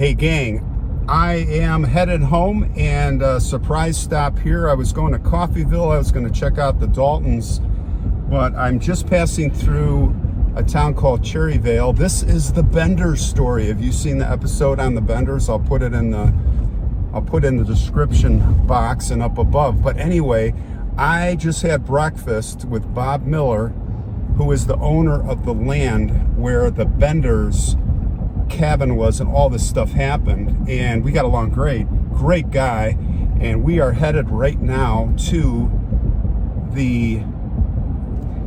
Hey gang, I am headed home and a surprise stop here. I was going to Coffeyville. I was going to check out the Daltons, but I'm just passing through a town called Cherryvale. This is the Benders story. Have you seen the episode on the Benders? I'll put in the description box and up above. But anyway, I just had breakfast with Bob Miller, who is the owner of the land where the Benders cabin was and all this stuff happened, and we got along great guy, and we are headed right now to the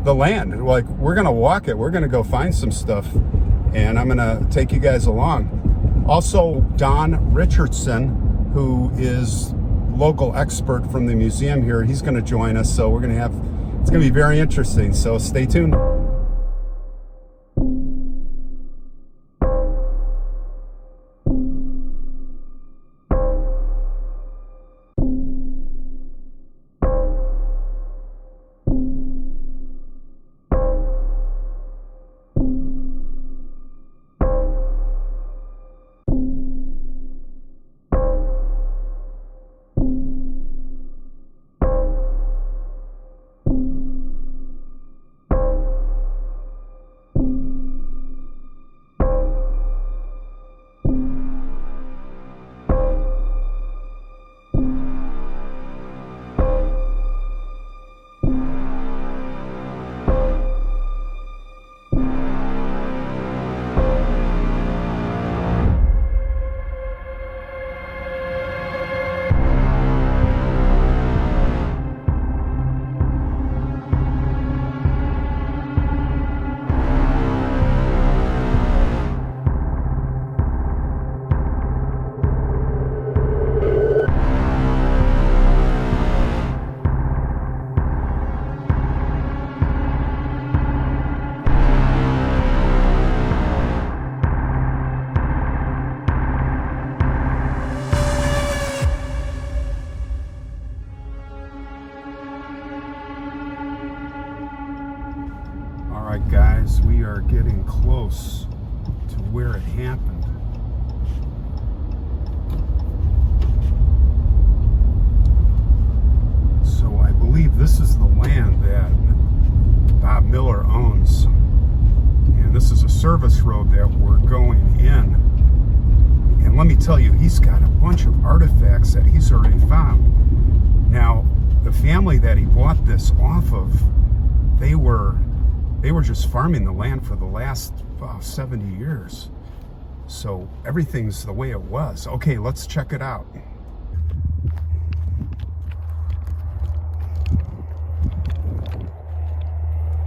land. Like, we're gonna walk it, we're gonna go find some stuff, and I'm gonna take you guys along. Also, Don Richardson, who is local expert from the museum here, he's gonna join us, so it's gonna be very interesting, so stay tuned. Alright guys, we are getting close to where it happened. So I believe this is the land that Bob Miller owns. And this is a service road that we're going in. And let me tell you, he's got a bunch of artifacts that he's already found. Now, the family that he bought this off of, they were just farming the land for the last 70 years. So everything's the way it was. Okay, let's check it out.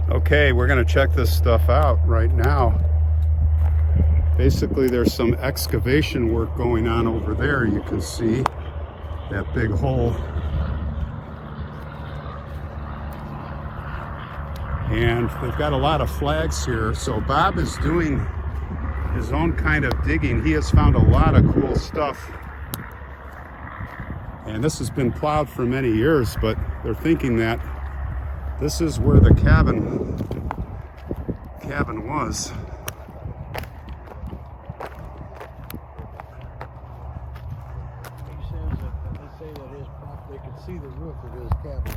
Okay, we're gonna check this stuff out right now. Basically, there's some excavation work going on over there. You can see that big hole. And they've got a lot of flags here. So Bob is doing his own kind of digging. He has found a lot of cool stuff. And this has been plowed for many years, but they're thinking that this is where the cabin was. They could see the roof of his cabin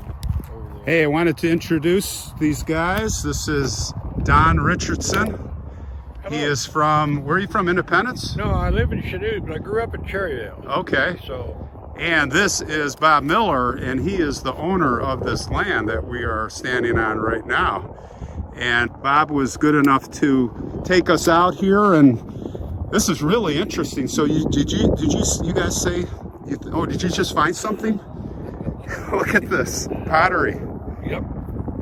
over there. Hey, I wanted to introduce these guys. This is Don Richardson. Hello. He is from, where are you from, Independence? No, I live in Chanute, but I grew up in Cherryvale. Okay. And this is Bob Miller, and he is the owner of this land that we are standing on right now. And Bob was good enough to take us out here, and this is really interesting. So did you guys say, did you just find something? Look at this pottery. Yep.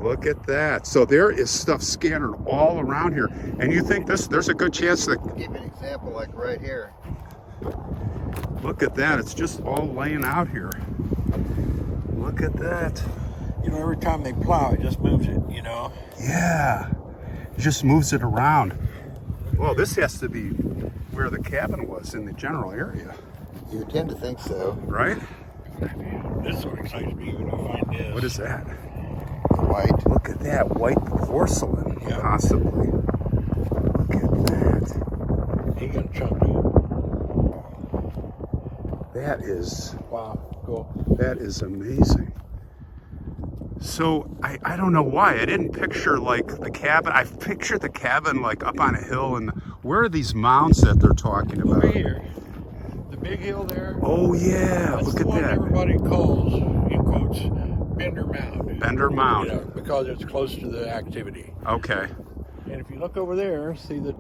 Look at that. So there is stuff scattered all around here. And you think there's a good chance that... Give an example, like right here. Look at that. It's just all laying out here. Look at that. You know, every time they plow, it just moves it, you know? Yeah. It just moves it around. Well, this has to be where the cabin was in the general area. You would tend to think so. Right? This sort of excites me when I find this. What is that? White. Look at that. White porcelain, Yeah. possibly. Look at that. He got chopped up. That is, Wow, cool. that is amazing. So I don't know why I didn't picture like the cabin. I pictured the cabin like up on a hill, and where are these mounds that they're talking about? Over here, the big hill there. Oh yeah, That's look the at one that. everybody calls, in quotes, Bender Mound. Bender Mound. You know, because it's close to the activity. Okay. And if you look over there, see that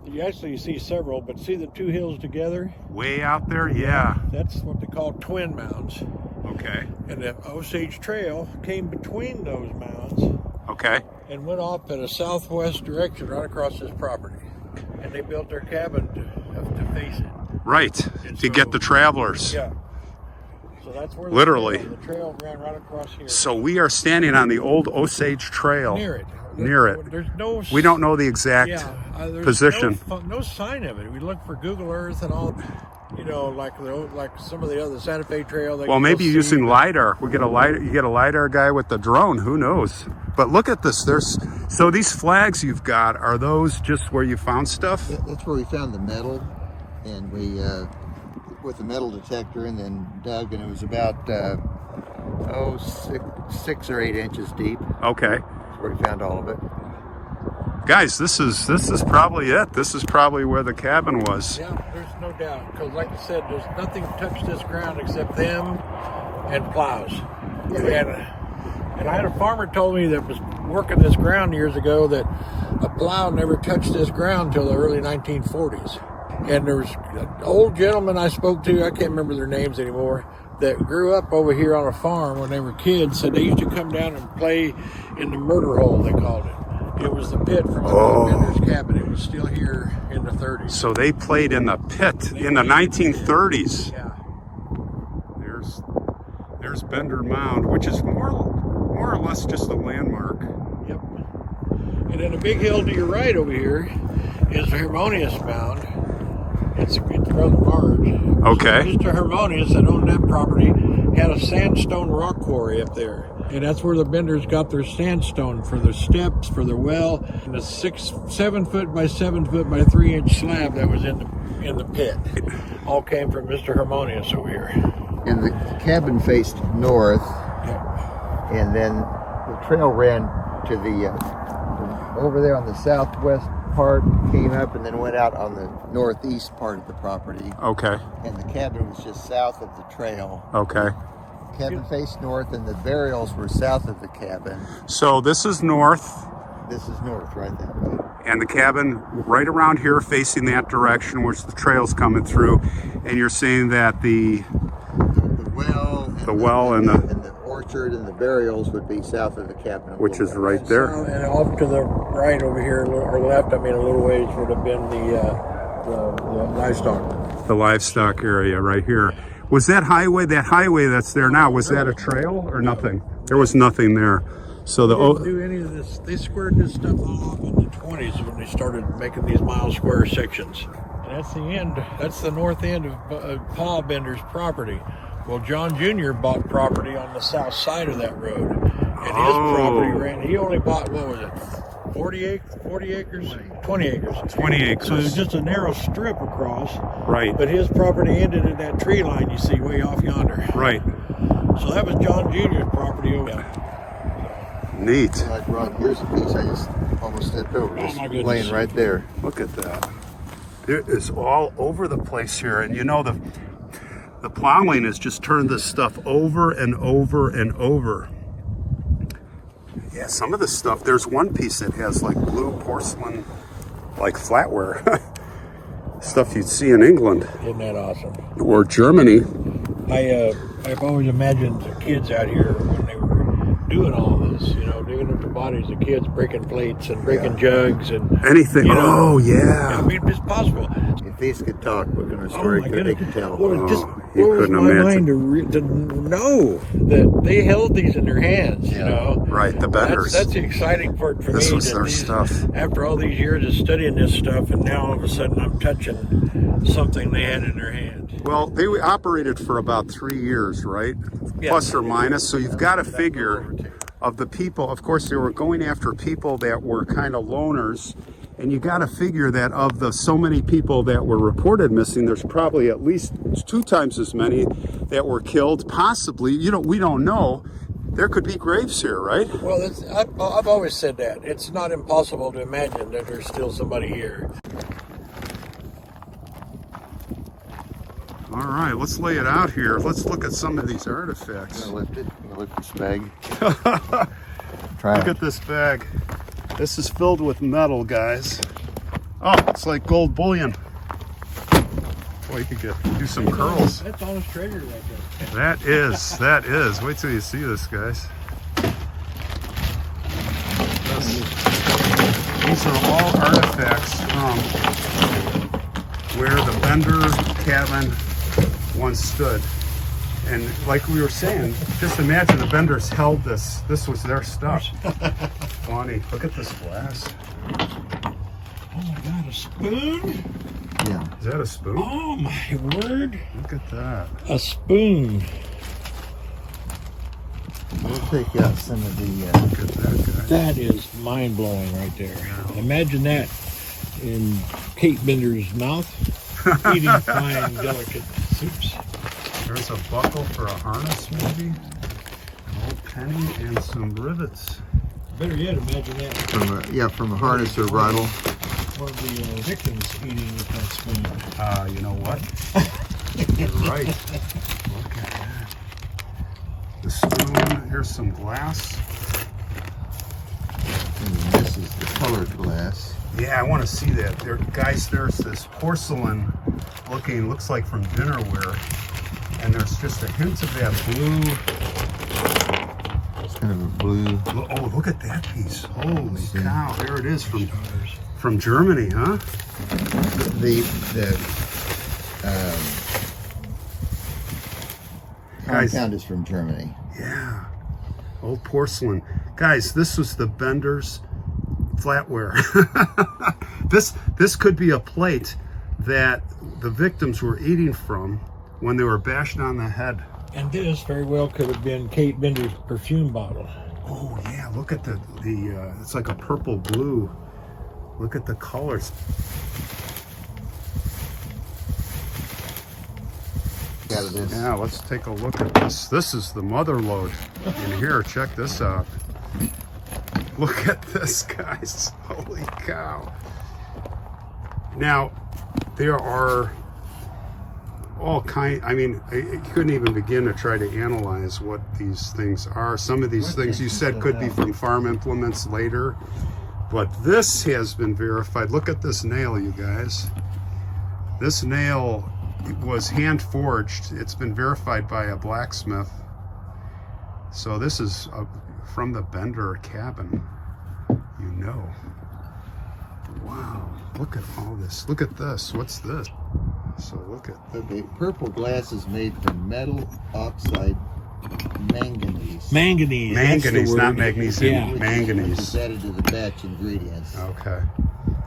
you actually see several, but see the two hills together? Way out there, yeah. That's what they call twin mounds. Okay. And the Osage Trail came between those mounds Okay. and went off in a southwest direction right across this property. And they built their cabin to face it. Right. And To get so- the travelers. Yeah. So that's where Literally. the trail ran right across here. So we are standing on the old Osage Trail. Near it. Near it. There's no. We don't know the exact There's position. No sign of it. We look for Google Earth and all. You know, like some of the other Santa Fe Trail. Well, maybe using LiDAR. We get a LiDAR. You get a LiDAR guy with the drone. Who knows? But look at this. So these flags you've got, are those just where you found stuff? That's where we found the metal, and we with the metal detector, and then dug, and it was about 6 or 8 inches deep. Okay. That's where we found all of it. Guys, this is probably it. This is probably where the cabin was. Yeah, there's no doubt. Because like I said, there's nothing touched this ground except them and plows. And I had a farmer told me that was working this ground years ago that a plow never touched this ground until the early 1940s. And there was an old gentleman I spoke to, I can't remember their names anymore, that grew up over here on a farm when they were kids. Said they used to come down and play in the murder hole, they called it. It was the pit from a Bender's cabin. It was still here in the 30s. So they played in the pit in the 1930s. Yeah. There's Bender Mound, which is more or less just a landmark. Yep. And then the big hill to your right over here is the Harmonious Mound. It's rather large. Okay. Mr. Harmonious that owned that property had a sandstone rock quarry up there. And that's where the Benders got their sandstone for their steps, for their well, and the 7 foot by 7 foot by 3 inch slab that was in the pit. All came from Mr. Harmonious over here. And the cabin faced north, Yep. and then the trail ran to the over there on the southwest part, came up, and then went out on the northeast part of the property. Okay. And the cabin was just south of the trail. Okay. Cabin faced north, and the burials were south of the cabin. So this is north, This is north, right that way. and the cabin right around here facing that direction, which the trail's coming through. And you're saying that the well and the orchard and the burials would be south of the cabin. which is right there. And off to the right over here, or left, I mean, a little ways would have been the livestock. The livestock area right here. Was that highway that's there now, was that a trail or nothing? There was nothing there. So They didn't do any of this. They squared this stuff all off in the 20s when they started making these mile square sections. And that's the end. That's the north end of Paul Bender's property. Well, John Jr. bought property on the south side of that road. And his property ran, he only bought, what was it, 40 acres? 20 acres. 20 acres. So it was just a narrow strip across. Right. But his property ended at that tree line you see way off yonder. Right. So that was John Jr.'s property over there. Neat. Like, Ron, here's a piece I just almost stepped over. Oh, It's my goodness. laying right there. Look at that. It is all over the place here. And you know, the plowing has just turned this stuff over and over and over. Yeah, some of this stuff, there's one piece that has like blue porcelain, like flatware. Stuff you'd see in England Isn't that awesome? or Germany. I've always imagined the kids out here when they were doing all this, you know, digging up the bodies of kids, breaking plates and breaking jugs and Anything. you know. Oh, yeah. I mean, it's possible. If these could talk, what kind of story could they could tell? Well, it just you blows couldn't my imagine. mind to know that they held these in their hands, you know. Right, the Benders. That's the exciting part for me. This was that their stuff. After all these years of studying this stuff, and now all of a sudden I'm touching something they had in their hand. Well, they operated for about 3 years, right? Yeah. Plus or minus. So you've got to figure of the people. Of course, they were going after people that were kind of loners And you got to figure that of the so many people that were reported missing, there's probably at least 2 times as many that were killed. Possibly, we don't know. There could be graves here, right? Well, I've always said that. It's not impossible to imagine that there's still somebody here. All right, let's lay it out here. Let's look at some of these artifacts. I'm gonna lift it. I'm gonna lift this bag. Look at this bag. This is filled with metal, guys. Oh, it's like gold bullion. Boy, you could do some curls. That's all his treasure right there. That is. Wait till you see this, guys. These are all artifacts from where the Bender cabin once stood. And like we were saying, just imagine the Benders held this. This was their stuff. Funny. Look at this glass. Oh my God, a spoon? Yeah. Is that a spoon? Oh my word. Look at that. A spoon. We'll take out some of the. Look at that, guys. That is mind-blowing right there. Imagine that in Kate Bender's mouth, eating fine, delicate soups. There's a buckle for a harness, maybe. An old penny and some rivets. Better yet, imagine that. From a harness or bridle. One of the victims eating with that spoon. You know what? You're right. Look at that. The spoon. Here's some glass. And this is the colored glass. Yeah, I want to see that. There, guys, there's this porcelain looking, looks like from dinnerware. And there's just a hint of that blue. It's kind of a blue. Oh, look at that piece. Holy cow. There it is from Germany, huh? The compound is from Germany. Yeah. Old porcelain. Guys, this was the Bender's flatware. This could be a plate that the victims were eating from when they were bashed on the head. And this very well could have been Kate Bender's perfume bottle. Oh yeah, look at the it's like a purple blue. Look at the colors. Yeah, let's take a look at this. This is the mother lode in here. Check this out. Look at this, guys. Holy cow. Now, there are all kind. I mean, you couldn't even begin to try to analyze what these things are. Some of these things you said could be from farm implements later, but this has been verified. Look at this nail, you guys. This nail was hand forged. It's been verified by a blacksmith. So this is from the Bender cabin. You know. Wow. Look at all this. Look at this. What's this? So look at the purple glass is made from metal oxide manganese. Manganese, not magnesium. Yeah. Manganese. Which is added to the batch ingredients. Okay.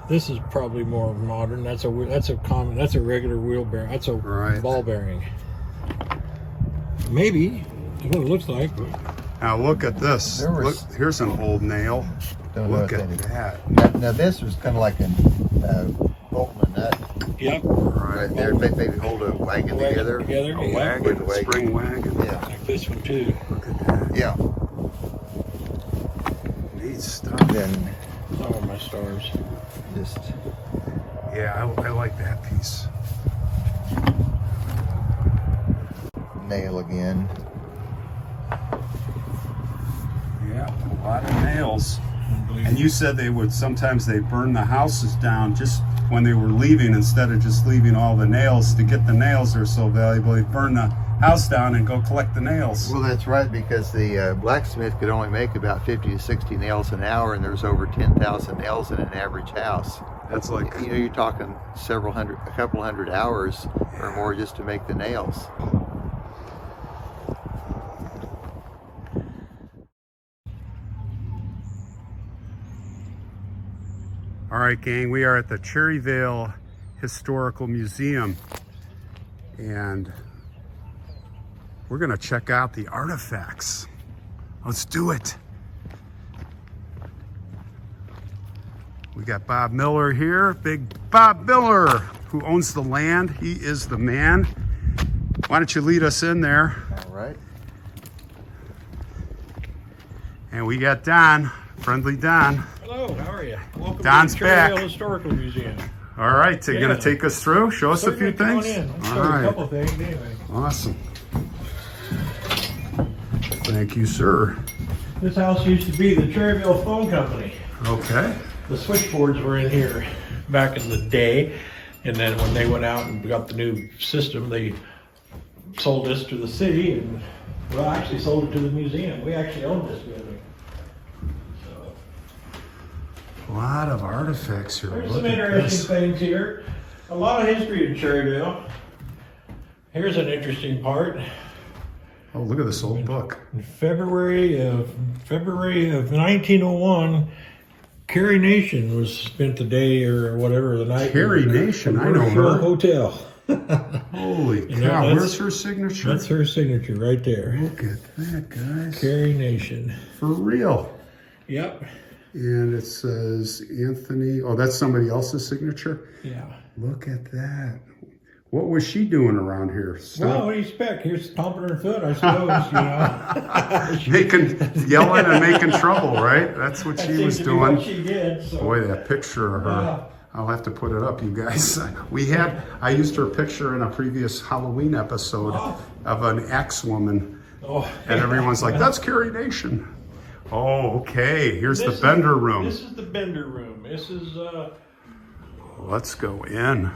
This is probably more modern. That's a regular wheel bearing. That's a ball bearing. Maybe. That's what it looks like. Now look at this. Look, here's an old nail. Look at that. Now this was kind of like a bolting a nut. Yep. Right there. Maybe hold a wagon together. A wagon, spring wagon. Yeah. Like this one too. Look at that. Yeah. Neat stuff. Then Oh my stars. just yeah, I like that piece. nail again. Yeah, a lot of nails. And you said sometimes they burn the houses down just when they were leaving, instead of just leaving all the nails. To get the nails, they're so valuable, they burn the house down and go collect the nails. Well, that's right, because the blacksmith could only make about 50 to 60 nails an hour, and there's over 10,000 nails in an average house. That's like, you know, you're talking a couple hundred hours or more just to make the nails. all right, gang, we are at the Cherryvale Historical Museum, and we're gonna check out the artifacts. Let's do it. We got Bob Miller here, big Bob Miller, who owns the land. He is the man. Why don't you lead us in there? All right. And we got Don, friendly Don. Hello, how are you? Welcome Don's to the Cherryvale back. Historical Museum. All right, so you're going to take us through, show us a few Come on things? in. I'll show All you right, a couple things anyway. awesome. Thank you, sir. This house used to be the Cherryvale Phone Company. Okay. The switchboards were in here back in the day, and then when they went out and got the new system, they sold this to the city, and well, actually sold it to the museum. We actually own this building. So, A lot of artifacts here. there's Look some at interesting this. things here. A lot of history in Cherryvale. Here's an interesting part. Oh, look at this old book. In February of 1901, Carrie Nation was spent the day or whatever the night. Carrie in the Nation, I know Commercial her. Hotel. Holy You know, cow, that's- where's her signature? That's her signature right there. Look at that, guys. Carrie Nation. For real. Yep. And it says Anthony. Oh, that's somebody else's signature? Yeah. Look at that. What was she doing around here? Well, what do you expect? Here's stomping her foot, I suppose, you know. Making, yelling and making trouble, right? That's what That she seems was to be doing. what she did. So. Boy, that picture of her. Yeah. I'll have to put it up, you guys. I used her picture in a previous Halloween episode of an ex-woman. Oh, And everyone's like, that's Carrie Nation. Oh, okay. Here's the Bender room. This is the Bender room. This is Let's go in.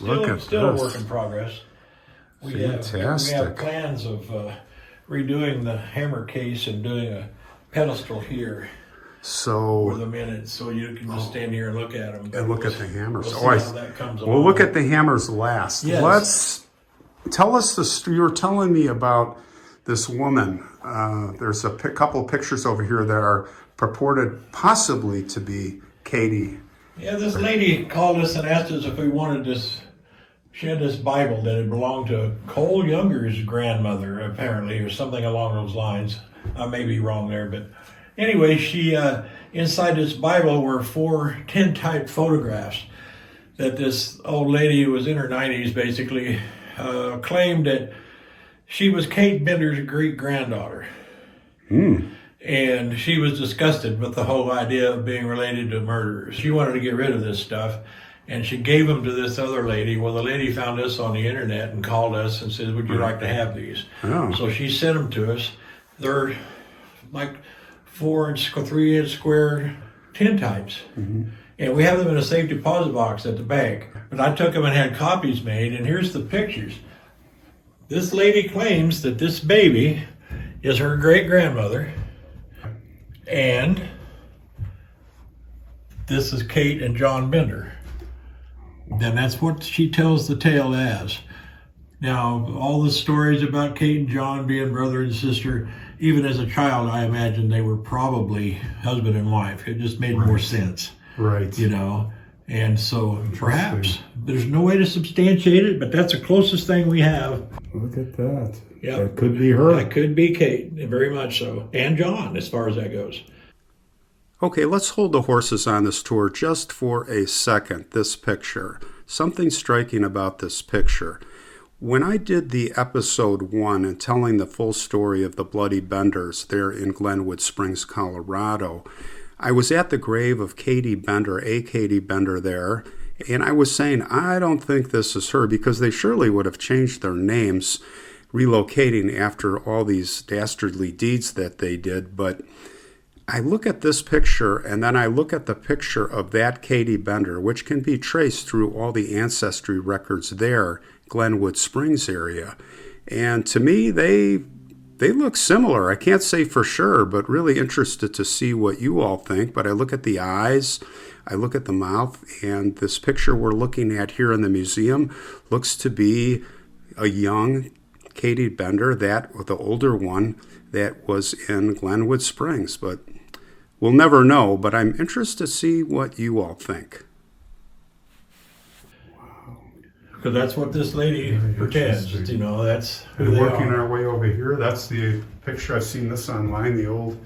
Look at still a this. work in progress. We Fantastic. have plans of redoing the hammer case and doing a pedestal here for So, the minutes, so you can just stand here and look at them. and look at the hammers. We'll see Oh, how that comes we'll along. look at the hammers last. Yes. Let's tell us you were telling me about this woman. There's a couple pictures over here that are purported possibly to be Katie. Yeah, this lady called us and asked us if we wanted this. She had this Bible that had belonged to Cole Younger's grandmother, apparently, or something along those lines. I may be wrong there, but anyway, she inside this Bible were 4 tintype photographs that this old lady, who was in her 90s, basically claimed that she was Kate Bender's great-granddaughter. And she was disgusted with the whole idea of being related to murderers. She wanted to get rid of this stuff, and she gave them to this other lady. Well, the lady found us on the internet and called us and said, would you like to have these? Oh. So she sent them to us. They're like 3-inch square tintypes. And we have them in a safe deposit box at the bank. But I took them and had copies made, and here's the pictures. This lady claims that this baby is her great-grandmother, and this is Kate and John Bender. And that's what she tells the tale as. Now, all the stories about Kate and John being brother and sister, even as a child, I imagine they were probably husband and wife. It just made more sense, Right. you know. And so perhaps there's no way to substantiate it, but that's the closest thing we have. Look at that. Yeah. That could be her. That could be Kate, very much so. And John, as far as that goes. Okay, let's hold the horses on this tour just for a second. This picture. Something striking about this picture. When I did the episode 1 and telling the full story of the Bloody Benders there in Glenwood Springs, Colorado, I was at the grave of Katie Bender, a Katie Bender there, and I was saying, I don't think this is her, because they surely would have changed their names, relocating after all these dastardly deeds that they did. But I look at this picture, and then I look at the picture of that Katie Bender, which can be traced through all the ancestry records there, Glenwood Springs area. And to me, they look similar. I can't say for sure, but really interested to see what you all think. But I look at the eyes, I look at the mouth, and this picture we're looking at here in the museum looks to be a young Katie Bender, the older one that was in Glenwood Springs. But we'll never know, but I'm interested to see what you all think. Because that's what this lady pretends, you know, that's who We're they working are. our way over here. That's the picture. I've seen this online, the old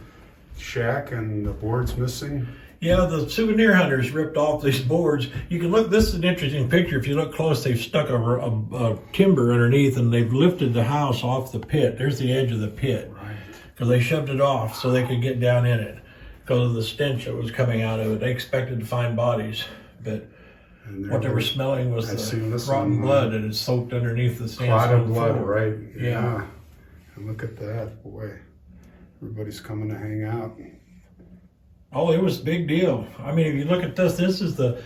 shack and the boards missing. Yeah, the souvenir hunters ripped off these boards. You can look, this is an interesting picture. If you look close, they've stuck a timber underneath and they've lifted the house off the pit. There's the edge of the pit. Right. Because they shoved it off so they could get down in it because of the stench that was coming out of it. They expected to find bodies, but what they were smelling was the rotten blood that had soaked underneath the sandstone. Clotted blood, floor. right? Yeah. And look at that, boy. Everybody's coming to hang out. Oh, it was a big deal. I mean, if you look at this is the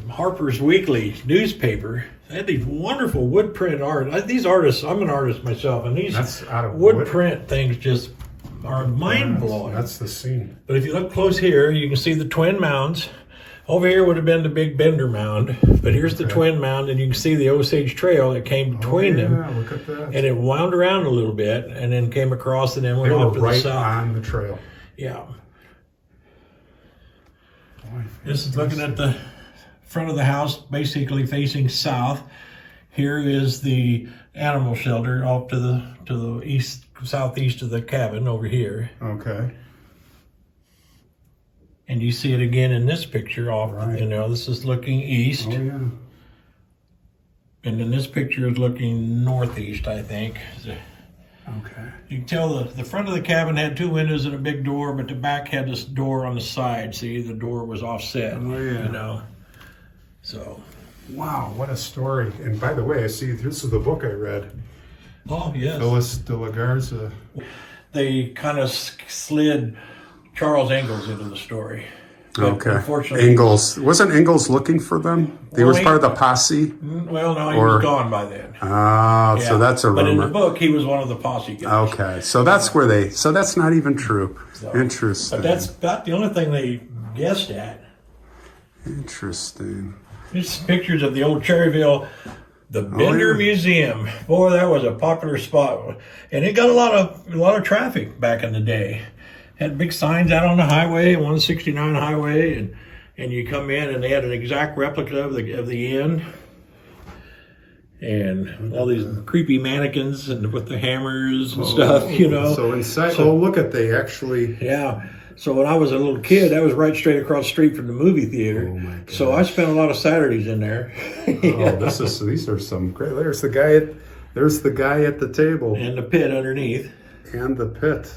Harper's Weekly newspaper. They had these wonderful wood print art. These artists, I'm an artist myself, and these wood print things just are mind-blowing. That's the scene. But if you look close here, you can see the twin mounds. Over here would have been the Big Bender mound, but here's the twin mound, and you can see the Osage Trail that came between them. Yeah, look at that. And it wound around a little bit, and then came across, and then went off to the south. Right on the trail. Yeah. This is looking at the front of the house, basically facing south. Here is the animal shelter off to the east, southeast of the cabin over here. Okay. And you see it again in this picture off, you know, this is looking east. Oh, yeah. And then this picture is looking northeast, I think. Okay. You can tell the front of the cabin had 2 windows and a big door, but the back had this door on the side. See, the door was offset, you know. So. Wow, what a story. And by the way, I see this is the book I read. Oh, yes. Phyllis de la Garza. They kind of slid Charles Ingalls into the story. But okay. Unfortunately, Ingalls. Wasn't Ingalls looking for them? He was part of the posse? Well, no, he was gone by then. Ah, so that's a rumor. But in the book, he was one of the posse guys. Okay, so that's where they, so that's not even true. So, interesting. But that's about the only thing they guessed at. Interesting. These pictures of the old Cherryvale, the Bender Museum. Boy, that was a popular spot. And it got a lot of traffic back in the day. Had big signs out on the highway, 169 highway, and you come in and they had an exact replica of the inn. And all these creepy mannequins and with the hammers and stuff, you know. So inside, look at they actually. Yeah. So when I was a little kid, that was right straight across the street from the movie theater. Oh my gosh. So I spent a lot of Saturdays in there. Yeah. Oh, these are some great. There's the guy at the table. And the pit underneath. And the pit.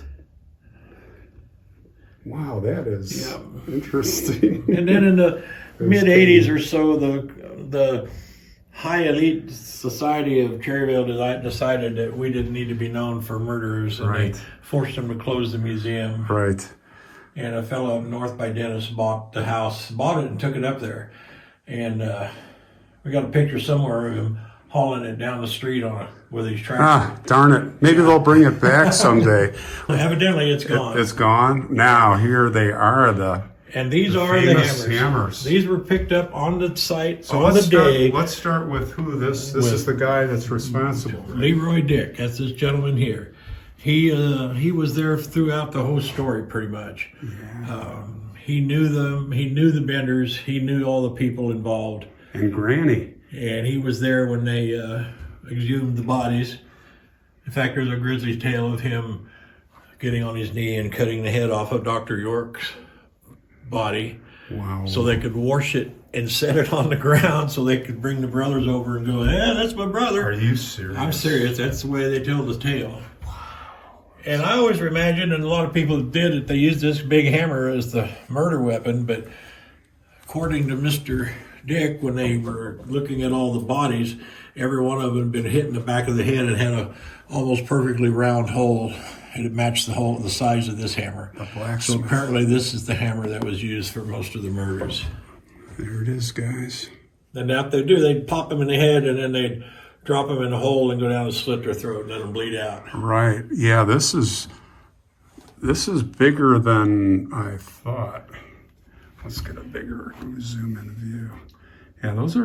Wow, that is interesting. And then in the mid-'80s or so, the high elite society of Cherryvale decided that we didn't need to be known for murderers, and they forced them to close the museum. Right. And a fellow up north by Dennis bought the house, bought it and took it up there. And we got a picture somewhere of him hauling it down the street with his tractor. Ah, darn it. Maybe they'll bring it back someday. Evidently, it's gone. It's gone. Now, here they are, and these are the hammers. These were picked up on the site on the day. Let's start with who this is the guy that's responsible. Leroy Dick. That's this gentleman here. He was there throughout the whole story, pretty much. Yeah. He knew them. He knew the Benders. He knew all the people involved. And Granny. And he was there when they exhumed the bodies. In fact, there's a grisly tale of him getting on his knee and cutting the head off of Dr. York's body. Wow. So they could wash it and set it on the ground so they could bring the brothers over and go, yeah, that's my brother. Are you serious? I'm serious. That's the way they tell the tale. And I always imagined, and a lot of people did it, they used this big hammer as the murder weapon, but according to Mr. Dick, when they were looking at all the bodies, every one of them had been hit in the back of the head and had a almost perfectly round hole, and it matched the size of this hammer. So apparently this is the hammer that was used for most of the murders. There it is, guys. And that they do, they'd pop them in the head and then they'd drop them in a hole and go down and slit their throat and let them bleed out. Right. Yeah, this is bigger than I thought. Let's get a bigger zoom in view. Yeah, those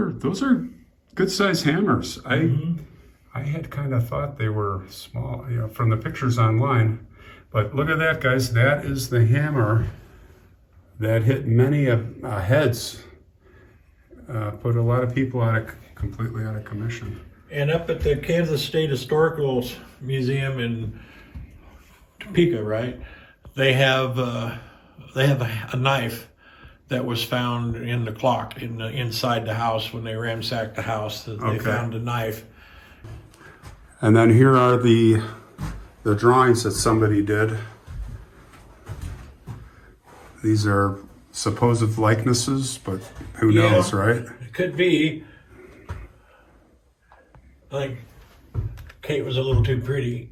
are good sized hammers. I had kind of thought they were small, you know, from the pictures online. But look at that, guys. That is the hammer that hit many heads. Put a lot of people completely out of commission. And up at the Kansas State Historical Museum in Topeka, right? They have they have a knife that was found in the clock inside the house when they ransacked the house. They found a knife. And then here are the drawings that somebody did. These are supposed likenesses, but who knows, right? It could be. I think Kate was a little too pretty.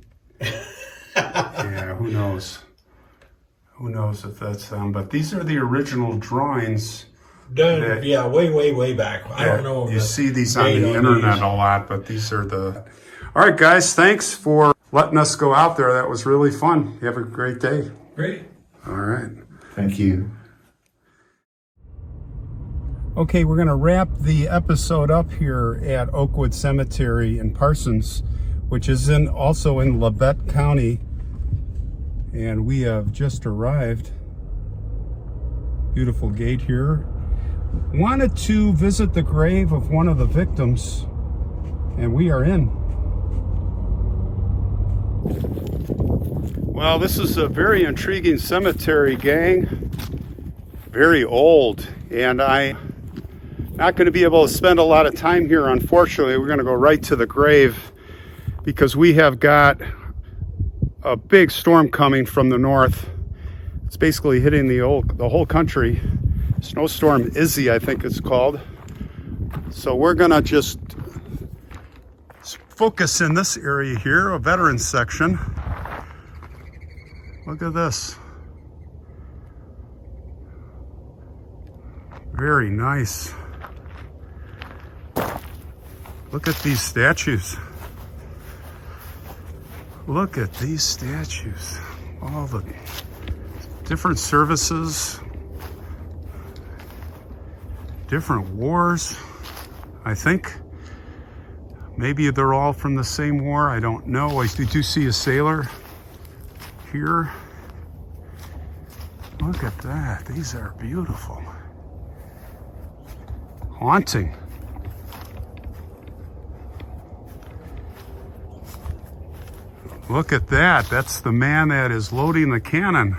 Yeah, who knows? Who knows if that's them? But these are the original drawings. Done, yeah, way back. I don't know. You see these on the internet a lot, but these are the... All right, guys, thanks for letting us go out there. That was really fun. You have a great day. Great. All right. Thank you. Okay, we're going to wrap the episode up here at Oakwood Cemetery in Parsons, which is also in Labette County. And we have just arrived. Beautiful gate here. Wanted to visit the grave of one of the victims, and we are in. Well, this is a very intriguing cemetery, gang. Very old, and I'm not going to be able to spend a lot of time here, unfortunately. We're going to go right to the grave because we have got a big storm coming from the north. It's basically hitting the whole country. Snowstorm Izzy, I think it's called. So we're gonna just focus in this area here, a veterans section. Look at this. Very nice. Look at these statues. Look at these statues. All the different services, different wars. I think maybe they're all from the same war. I don't know. I do see a sailor here. Look at that. These are beautiful. Haunting. Look at that. That's the man that is loading the cannon.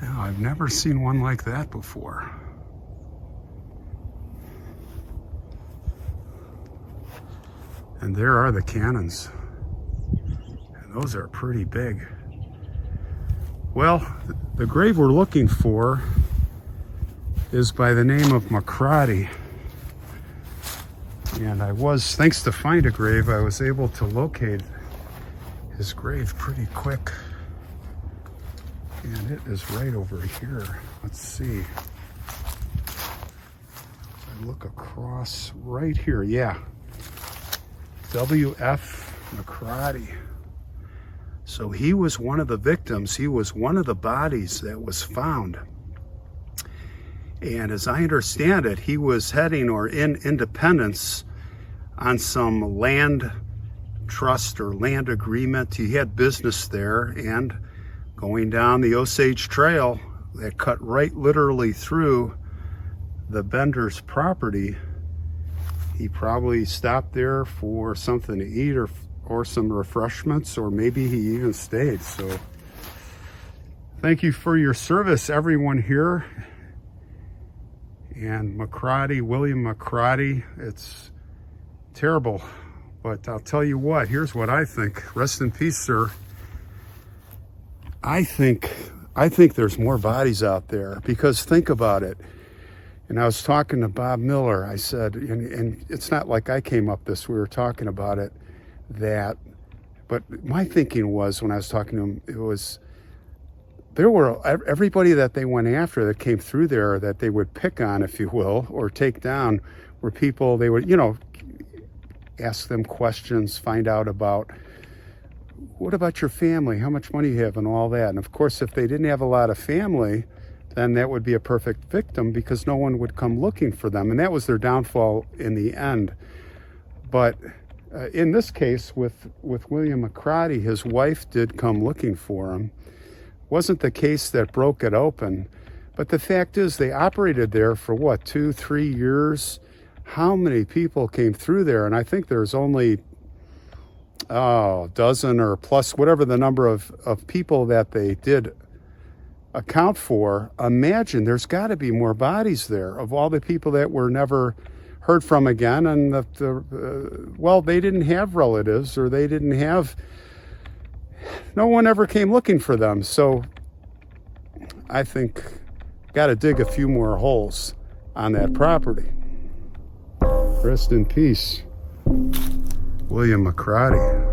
Yeah, I've never seen one like that before. And there are the cannons. And those are pretty big. Well, the grave we're looking for is by the name of McCrotty. And thanks to Find a Grave, I was able to locate his grave pretty quick. And it is right over here. Let's see. I look across right here. Yeah. W.F. McCrotty. So he was one of the victims. He was one of the bodies that was found. And as I understand it, he was heading or in Independence on some land trust or land agreement. He had business there, and going down the Osage Trail that cut right literally through the Bender's property, he probably stopped there for something to eat or some refreshments, or maybe he even stayed. So thank you for your service, everyone here. And McCrotty, William McCrotty, it's terrible, but I'll tell you what, here's what I think. Rest in peace, sir. I think there's more bodies out there, because think about it. And I was talking to Bob Miller, I said, and it's not like I came up this, we were talking about it, but my thinking was, when I was talking to him, it was, there were everybody that they went after that came through there that they would pick on, if you will, or take down, were people they would, ask them questions, find out about, what about your family? How much money you have and all that? And of course, if they didn't have a lot of family, then that would be a perfect victim, because no one would come looking for them. And that was their downfall in the end. But in this case, with William McCrotty, his wife did come looking for him. Wasn't the case that broke it open, but the fact is they operated there for what, 2-3 years? How many people came through there? And I think there's only a dozen or plus, whatever the number of people that they did account for, imagine there's got to be more bodies there of all the people that were never heard from again, and well, they didn't have relatives, or they didn't have, no one ever came looking for them. So I think got to dig a few more holes on that property. Rest in peace, William McCrotty.